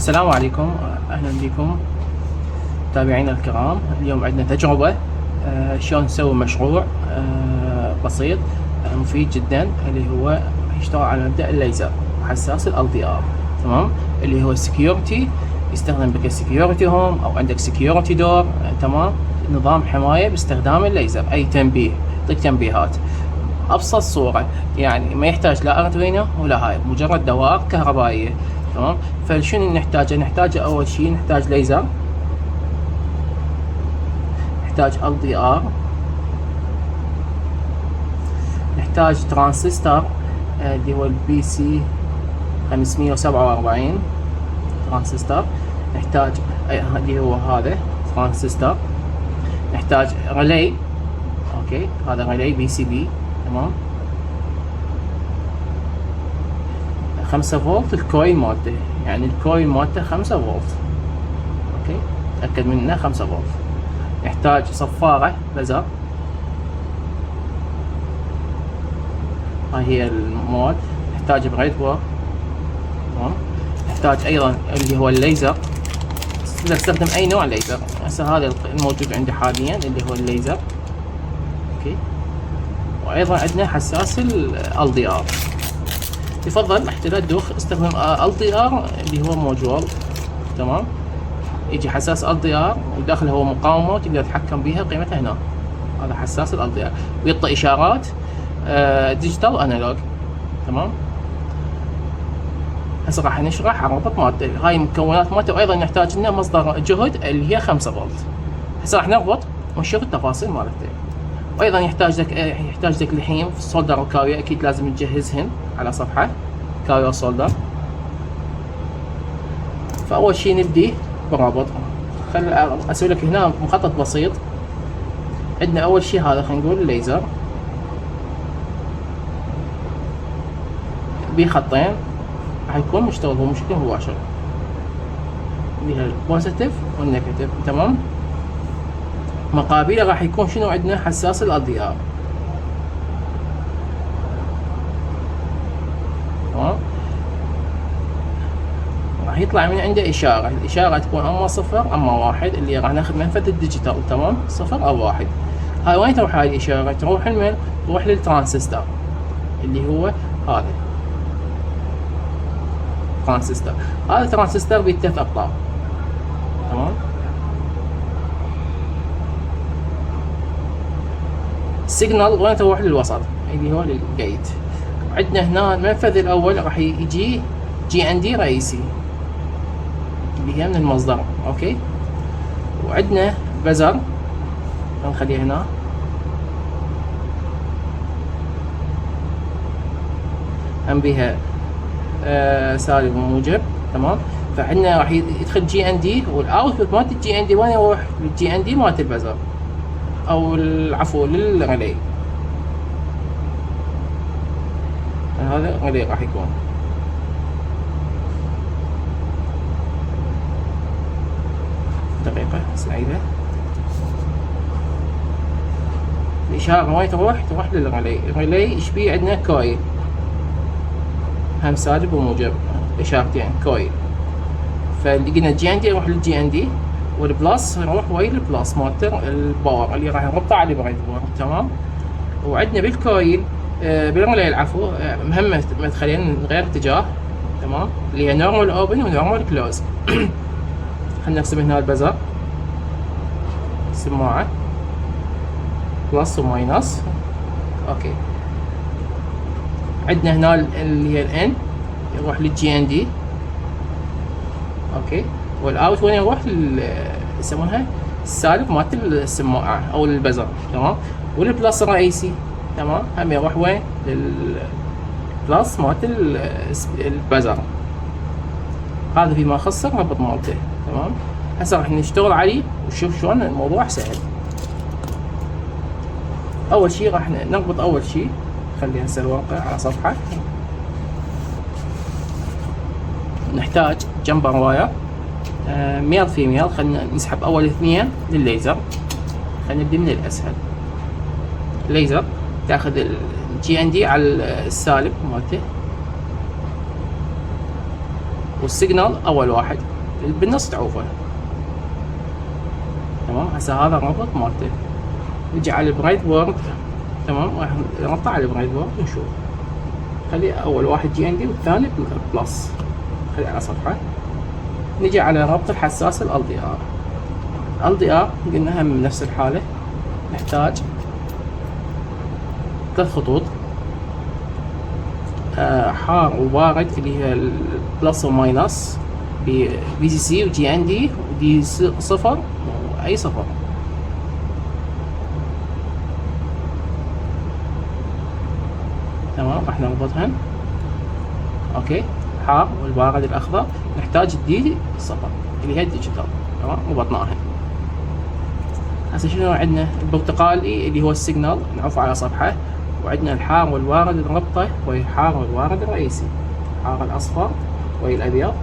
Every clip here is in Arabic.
السلام عليكم، أهلا بكم متابعينا الكرام. اليوم عندنا تجربة شلون نسوي مشروع بسيط مفيد جدا، اللي هو يشتغل على مبدأ الليزر وحساس ال LDR. تمام، اللي هو السكيورتي، يستخدم بك السكيورتي هوم او عندك سكيورتي دور. تمام، نظام حماية باستخدام الليزر، اي تنبيه يعطيك تنبيهات. ابسط صورة، يعني ما يحتاج لا اردوينو ولا هاي، مجرد دوائر كهربائية. تمام، فشنو نحتاجه اول شيء نحتاج ليزر، نحتاج LDR، نحتاج ترانزستور اللي هو البي سي 547 ترانزستور، نحتاج اللي هو هذا ترانزستور، نحتاج ريلي. اوكي، هذا ريلي بي سي بي. تمام، 5 فولت الكويل مالته، يعني الكويل مالته 5 فولت. اوكي، تأكد من انه 5 فولت. نحتاج صفارة بزر، هاي هي المواد. نحتاج بريد بورد. تمام، نحتاج ايضا اللي هو الليزر، تقدر تستخدم اي نوع ليزر. هسه هذا الموجود عندي حاليا اللي هو الليزر. اوكي، وايضا عندنا حساس ال LDR. يفضل حتى لا تدوخ استخدم LDR اللي هو موجود. تمام، يجي حساس LDR وداخله هو مقاومة وتقدر تتحكم بها قيمتها هنا. هذا حساس ال LDR ويعطي اشارات ديجيتال وانالوج. تمام، هسه راح نشرح عن الربط مالته، هاي المكونات مالته. وايضا نحتاج لنا مصدر جهد اللي هي 5 فولت. هسه راح نربط ونشوف التفاصيل مالته. وايضا يحتاج لك لحيم في السولدر وكاوية، اكيد لازم تجهزهن على صفحة كاوية وسولدر. فاول شي نبدي بالربط. خل اسوي لك هنا مخطط بسيط. عندنا اول شي هذا، خلينا نقول الليزر بخطين، راح يكون مشتغل هو بشكل مباشر، اللي هي البوزيتيف والنيجاتيف. تمام، مقابله راح يكون شنو عندنا حساس ال LDR. تمام، راح يطلع من عنده اشاره، الاشاره تكون اما صفر اما واحد، اللي راح ناخذ منفذ الديجيتال. تمام، صفر او واحد. هاي وين تروح هاي الاشاره؟ تروح لمن؟ تروح للترانزستور اللي هو هذا ترانزستور. هذا ترانزستور بيه 3 اقطاب. تمام، السيجنال وين تروح؟ للوسط اللي هو للجيت. عندنا هنا المنفذ الاول راح يجي GND رئيسي اللي هي من المصدر. اوكي، وعندنا بزر نخليها هنا، هم بيها سالب وموجب. تمام، فعندنا راح يدخل GND، والاوتبوت مالت GND وين يروح؟ للGND مالت البزر، او العفو للريلي. هذا ريلي راح يكون. دقيقة سعيدة. الإشارة وين تروح؟ تروح للريلي. الريلي ايش بيه؟ عندنا كويل، هم سالب وموجب، إشارتين كويل. فاللي قلنا GND يروح للGND، والبلس يروح وين؟ البلس مالت الباور اللي راح نربطه على البريد بورد. تمام، وعندنا بالكويل بالريلي العفو مهمة مدخلين من غير اتجاه. تمام، اللي هي نورمال اوبن ونورمال كلوز. خلينا نرسم هنا البزر، سماعة بلس وماينس. اوكي، عندنا هنا اللي هي الان يروح للGND. اوكي، والاوت وين يروح؟ يسمونها السالب مالت السماعة او البزر. تمام، والبلس الرئيسي. تمام، هم يروح وين؟ للبلس مالت البزر. هذا فيما يخص الربط مالته. تمام، هسه راح نشتغل عليه ونشوف شلون الموضوع سهل. اول شي راح نربط، اول شي خلي هسه الورقة على صفحة. نحتاج جمبر واير ميل في ميل. خلينا نسحب اول 2 للليزر. خلينا نبدي من الاسهل. الليزر تاخذ GND على السالب مالته، والسيجنال اول واحد بالنص تعوفه. تمام. هسه هذا الربط مالته. نجي على البريد بورد. تمام. راح نربطه على البريد بورد ونشوف. خلي اول واحد جي ان دي والثاني بلس، خلي على صفحه. نجي على ربط الحساس ال دي ار. ال دي ار قلنا هم نفس الحاله، نحتاج 3 خطوط، حار وبارد اللي هي البلس وماينس، بي سي سي وجي ان دي ودي صفر واي صفر. تمام. راح نربطهن. اوكي. حار والبارد الاخضر. نحتاج الدي صفر اللي هي الديجيتال. تمام. ربطناهن. هسه شنو عندنا؟ البرتقالي اللي هو السيجنال نعوفه على صفحه، وعندنا الحار والبارد نربطه ويا الحار والبارد الرئيسي، الحار الاصفر ويا الابيض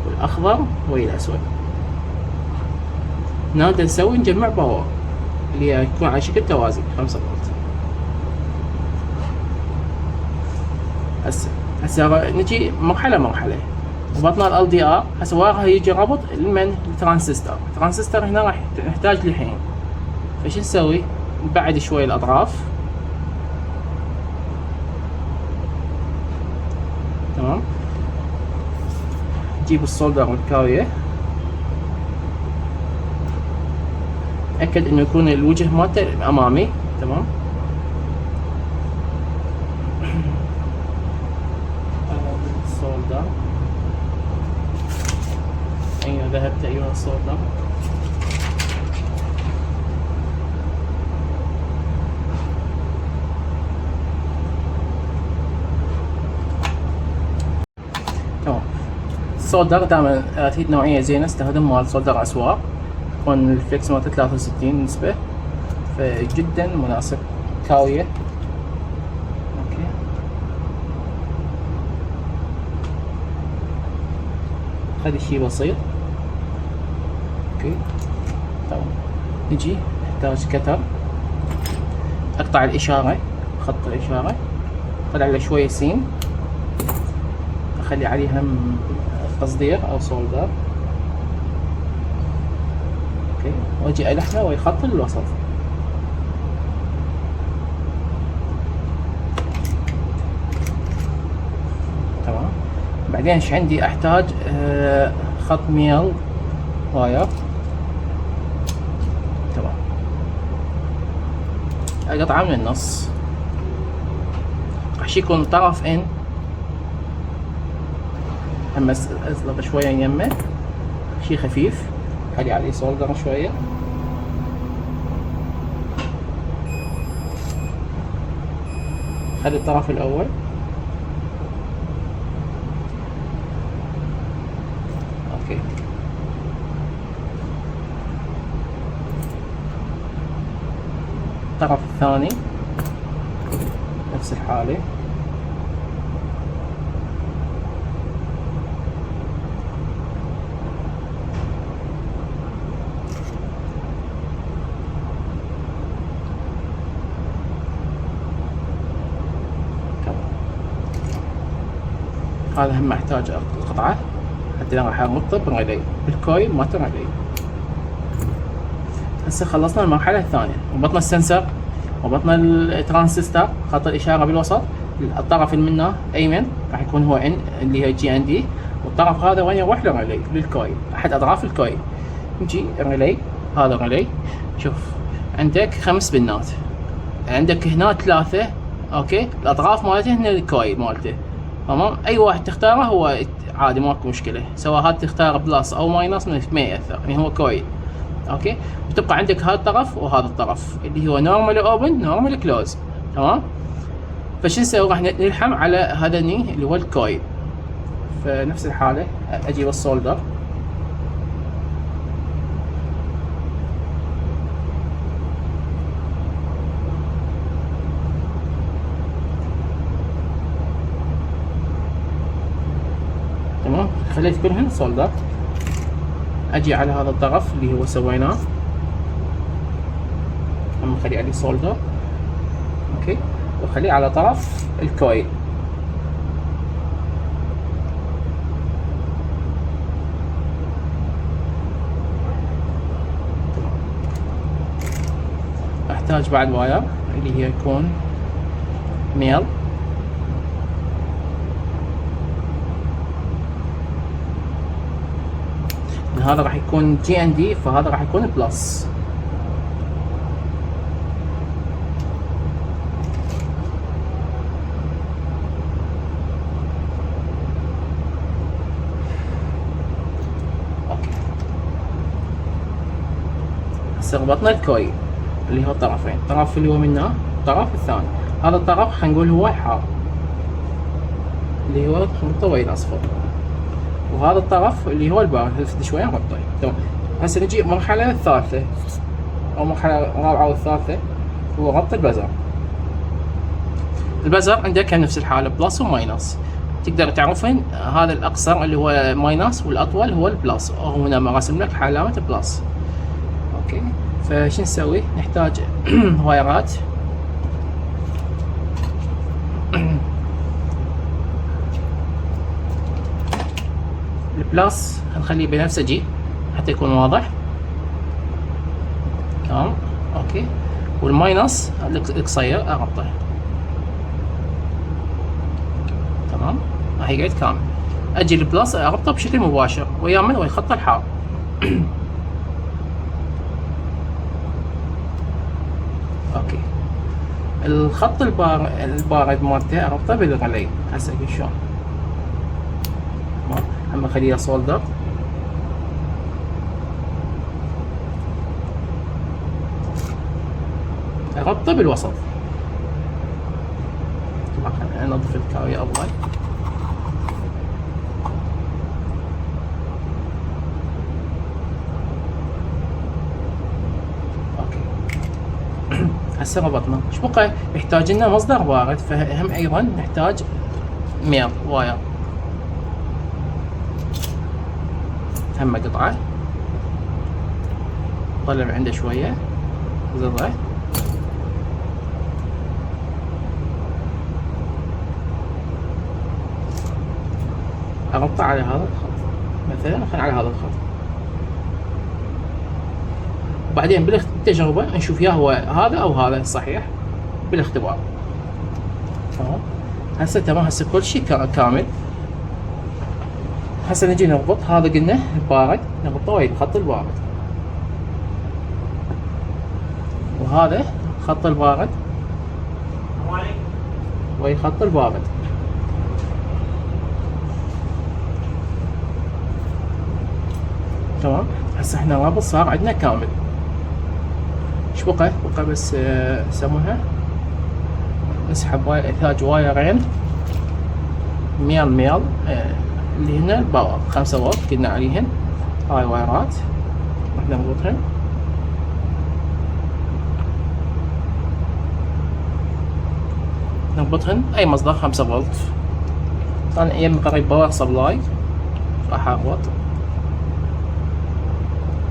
والاخضر ويا الاسود. نقدر نسوي نجمع باور اللي هي يكون على شكل توازي 5 فولت. هسه نجي مرحله مرحله. ربطنا ال دي ار. هسه وراها يجي ربط الترانزستور. الترانزستور هنا راح نحتاج لحين، فش نسوي؟ نبعد شوي الاطراف. تمام. نجيب السولدر والكاوية، أكد إنه يكون الوجه مالته أمامي. تمام. السولدر، أيوه ذهبت. أيوه السولدر. تمام. السولدر دائما هي نوعية زينة، استخدم مال سولدر أسواق، يكون الفليكس مالته 63 نسبة، فجدا مناسب. كاوية. اوكي. خلي شي بسيط. اوكي. تمام. نجي نحتاج كتر، اقطع الاشارة، خط الاشارة، طلع له شوية سين، اخلي عليه هم تصدير او سولدر. اوكي. واجي الحمه ويخط الوسط. تمام. بعدين ايش عندي؟ احتاج خط ميل واير. تمام. اقطعه من النص، راح يكون طرف ان هم ازلط شويه يمه، شي خفيف، خلي عليه سولدر شويه. خلي الطرف الاول. اوكي. الطرف الثاني نفس الحالة. هذا هم احتاج القطعة حتى راح اربطه بالريلي، بالكويل مالت الريلي. هسه خلصنا المرحلة الثانية، ربطنا السنسر، ربطنا الترانزستور، خط الإشارة بالوسط، الطرف اللي منه أيمن راح يكون هو ان اللي هي جي ان دي، والطرف هذا وين يروح للريلي للكويل، أحد أطراف الكويل. نجي الريلي، هذا الريلي، شوف عندك 5 بنات، عندك هنا 3. اوكي. الأطراف مالته هنا الكويل مالته. تمام. أي واحد تختاره هو عادي ماكو مشكلة، سواء هاد تختار بلس أو ماينس ما يأثر، يعني هو كويل. اوكي. وتبقى عندك هذا الطرف وهذا الطرف اللي هو نورمال اوبن نورمال كلوز. تمام. فشو نسوي؟ راح نلحم على هذا اللي هو الكويل. فنفس الحالة اجيب السولدر، تمام. خليت كلهن سولدر. اجي على هذا الطرف اللي هو سويناه، هم اخلي عليه سولدر. اوكي. واخليه على طرف الكويل. نحتاج بعد واير اللي هي يكون ميل. هذا راح يكون جي ان دي، فهذا راح يكون بلس. اوكي، هسه ربطنا الكويل اللي هو طرفين، طرف اللي هو منه الطرف الثاني. هذا الطرف خلينا نقول هو الحار اللي هو مطوي اصفر، وهذا الطرف اللي هو البارد هلفت شويه نغطيه. تمام. هسه نجي المرحله الثالثه او المرحله الرابعه والثالثه، هو ربط البزر. البزر عندك نفس الحاله بلس وماينس، تقدر تعرفين هذا الاقصر اللي هو ماينس والاطول هو البلس، هنا ما راسم لك علامه بلس. اوكي، فش نسوي؟ نحتاج وايرات. البلس هنخليه بنفسجي حتى يكون واضح. تمام. اوكي، والماينس القصير اغطيه. تمام، راح يقعد كامل. اجي البلس اربطه بشكل مباشر ويا من ويا خط الحار. اوكي، الخط البارد مالته اربطه بالريلي. هسه شلون؟ تمام، هم اخليه سولدر. اربطه بالوسط. طبعا خلينا ننظف الكاوية اول. هسه ربطنا. ايش بقى؟ يحتاج لنا مصدر بارد، فهم ايضا نحتاج ميل واير، هم قطعه طلع من عنده شويه زرعه. اربطه على هذا الخط مثلا، خلينا على هذا الخط. وبعدين بالتجربه نشوف يا هو هذا او هذا صحيح بالاختبار. تمام. هسه تمام، هسه كل شيء كامل. هسه نجي نربط هذا، قلنا البارد نربطه ويا خط البارد، وهذا خط البارد ويا خط البارد. تمام. هسه احنا الرابط صار عندنا كامل. ايش بقى؟ بقى بس يسمونها نسحب احتاج وايرين ميل اللي هنا الباور 5 فولت قلنا عليهن. هاي وايرات راح نربطهن. نربطهن اي مصدر 5 فولت. طبعا يم قريب باور سبلاي، راح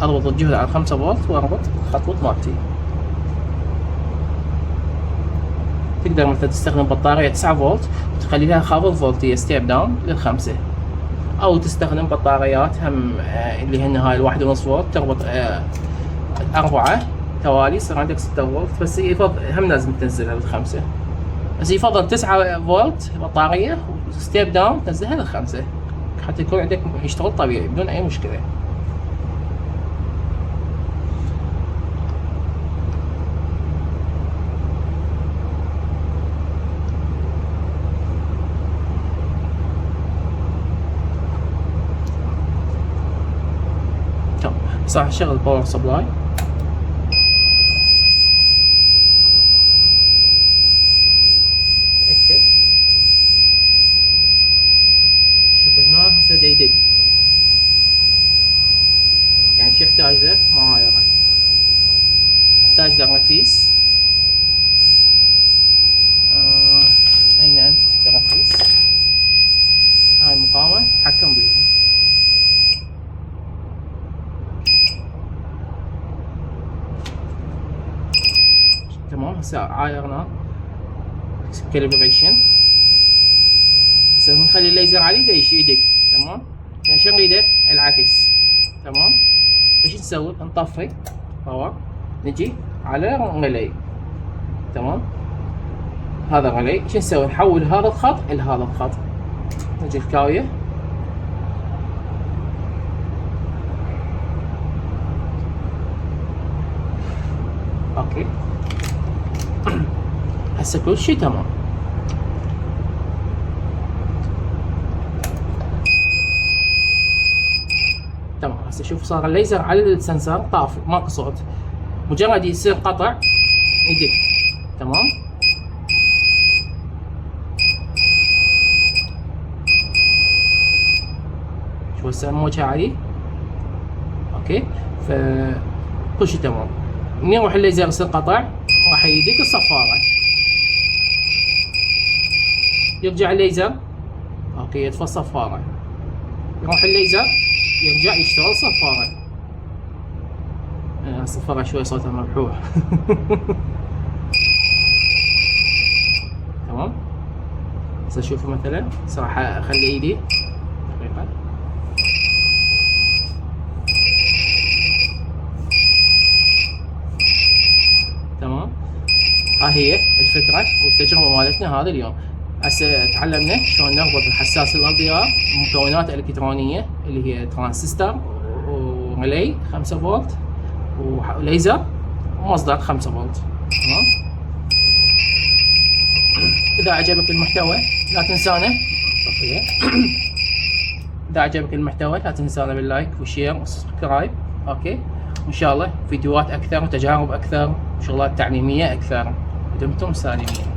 اربط الجهد على 5 فولت واربط الخطوط مالتي. تقدر مثلا تستخدم بطارية 9 فولت وتخلي لها خافض فولتية ستيب داون لل5، او تستخدم بطاريات هم اللي هن هاي 1.5 فولت تربط 4 توالي يصير عندك 6 فولت. بس يفضل هم لازم تنزلها لل5، بس يفضل 9 فولت بطارية وستيب داون تنزلها لل5 حتى يكون عندك يشتغل طبيعي بدون اي مشكلة. صح، شغل باور سبلاي. تأكد. شوف هنا هسه يدق، يعني شو يحتاج له؟ معايرة، يحتاج له رفيس. أين أنت؟ رفيس. هاي المقاومة تتحكم بيها. تمام. هسه عايرنا كاليبريشن. هسه بنخلي الليزر عليه يدق. تمام. نشغله العكس. تمام. ايش نسوي؟ نطفي باور، نجي على ريلي تمام. هذا ريلي. شو نسوي؟ نحول هذا الخط الى هذا الخط. نجي الكاوية اوكي. هسه كل شيء تمام. تمام. هسه شوف صار الليزر على السنسر طافي ماكو صوت، مجرد يصير قطع يدق. تمام. شوف هسه موجه عالي اوكي. ف كل شيء تمام. من يروح الليزر يصير قطع راح يدق الصفارة، يرجع الليزر اوكي يطفى الصفارة، يروح الليزر يرجع يشتغل صفارة. الصفارة شوي صوتها مبحوح. تمام. هسه شوفوا مثلا راح اخلي ايدي دقيقة. تمام. ها هي الفكرة والتجربة مالتنا هذا اليوم. هسه تعلمنا شلون نربط الحساس الأضياء بمكونات إلكترونية اللي هي ترانزستور وريلي 5 فولت وليزر ومصدر 5 فولت. تمام. إذا عجبك المحتوى لا تنسانا إذا عجبك المحتوى لا تنسانا باللايك والشير والسبسكرايب اوكي. وإن شاء الله فيديوهات أكثر وتجارب أكثر وشغلات تعليمية أكثر. دمتم سالمين.